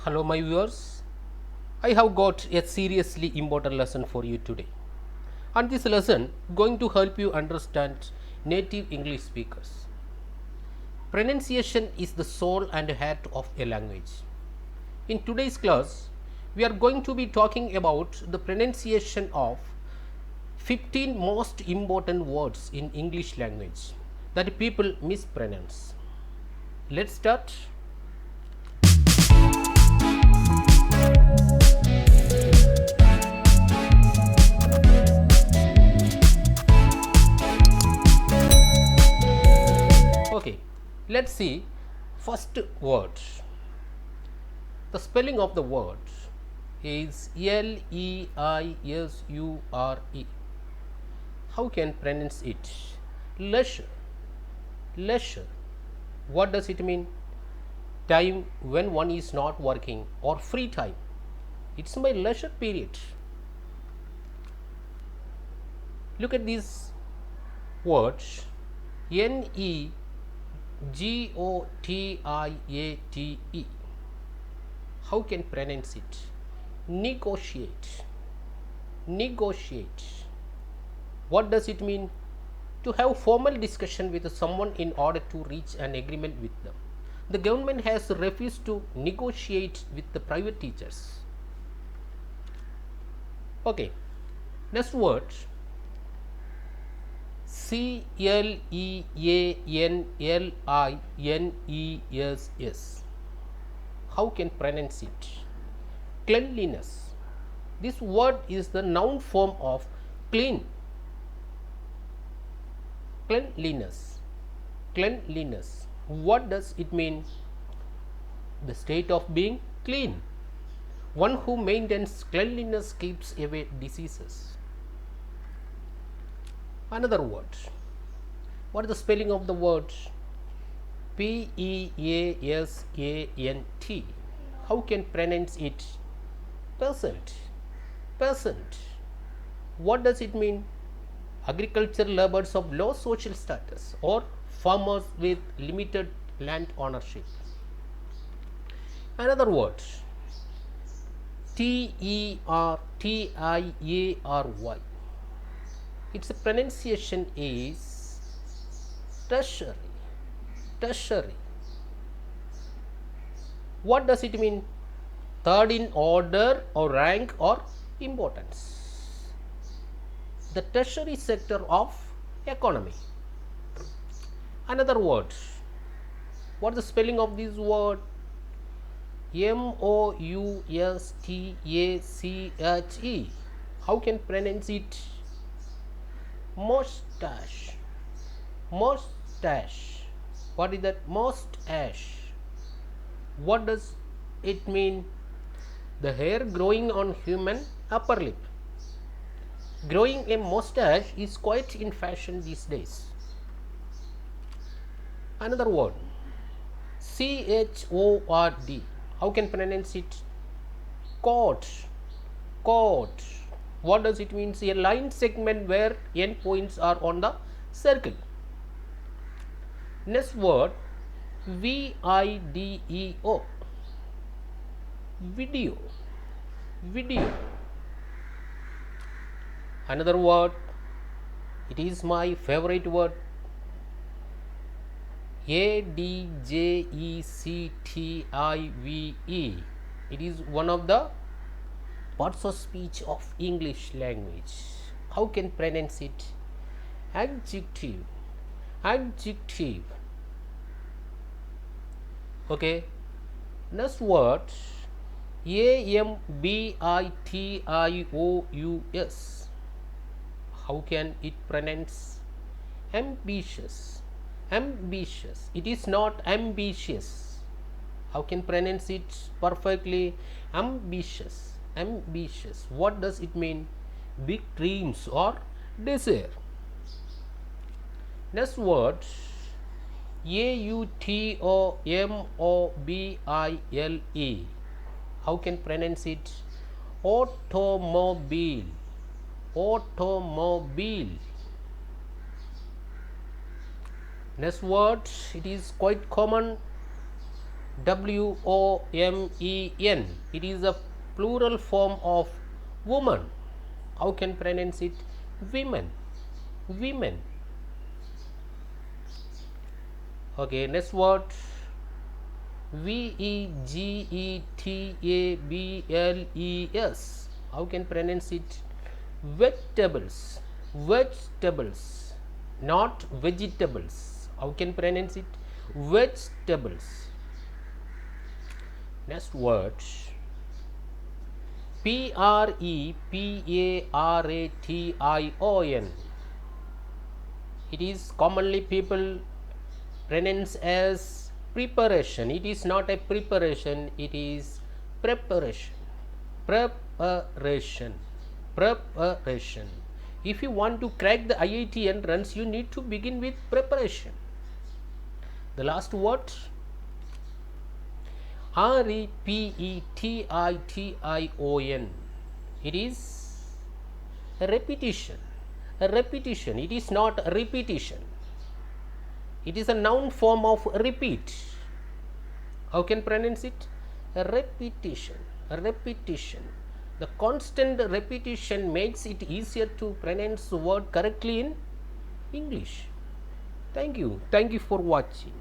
Hello, my viewers. I have got a seriously important lesson for you today. And this lesson going to help you understand native English speakers. Pronunciation is the soul and heart of a language. In today's class, we are going to be talking about the pronunciation of 15 most important words in English language that people mispronounce. Let's start. Okay, let's see first word. The spelling of the word is Leisure. How can pronounce it? Leisure. Leisure. What does it mean? Time when one is not working or free time. It's my leisure period. Look at these words. Negotiate. How can pronounce it? Negotiate. Negotiate. What does it mean? To have formal discussion with someone in order to reach an agreement with them. The government has refused to negotiate with the private teachers. Okay, next word. Cleanliness. How can pronounce it? Cleanliness. This word is the noun form of clean. Cleanliness. Cleanliness. What does it mean? The state of being clean. One who maintains cleanliness keeps away diseases. Another word. What is the spelling of the word? Peasant. How can pronounce it? Peasant. Peasant. What does it mean? Agricultural laborers of low social status or farmers with limited land ownership. Another word. Tertiary. Its pronunciation is tertiary. Tertiary. What does it mean? Third in order or rank or importance. The tertiary sector of economy. Another word. What is the spelling of this word? Moustache. How can pronounce it? Mustache. Mustache. What is that? Mustache. What does it mean? The hair growing on human upper lip. Growing a mustache is quite in fashion these days. Another word. Chord. How can pronounce it? Chord. Chord. What does it mean? A line segment where end points are on the circle. Next word. Video. Video. Video. Another word. It is my favorite word. Adjective. It is one of the parts of speech of English language. How can pronounce it? Adjective. Adjective. Okay. Next word. Ambitious. How can it pronounce? Ambitious. Ambitious. It is not ambitious. How can pronounce it perfectly? Ambitious. Ambitious. What does it mean? Big dreams or desire. Next word. Automobile. How can pronounce it? Automobile. Automobile. Next word, it is quite common. WOMEN. It is a plural form of woman. How can pronounce it? Women. Women. Okay, next word. VEGETABLES. How can pronounce it? Vegetables. Vegetables, not vegetables. How can pronounce it? Vegetables. Next word. PREPARATION. It is commonly people pronounce as preparation. It is not a preparation, it is preparation. Preparation. Preparation. If you want to crack the IIT entrance, you need to begin with preparation. The last word. REPETITION. It is a repetition. A repetition. It is not a repetition. It is a noun form of repeat. How can pronounce it? A repetition. A repetition. The constant repetition makes it easier to pronounce the word correctly in English. Thank you. Thank you for watching.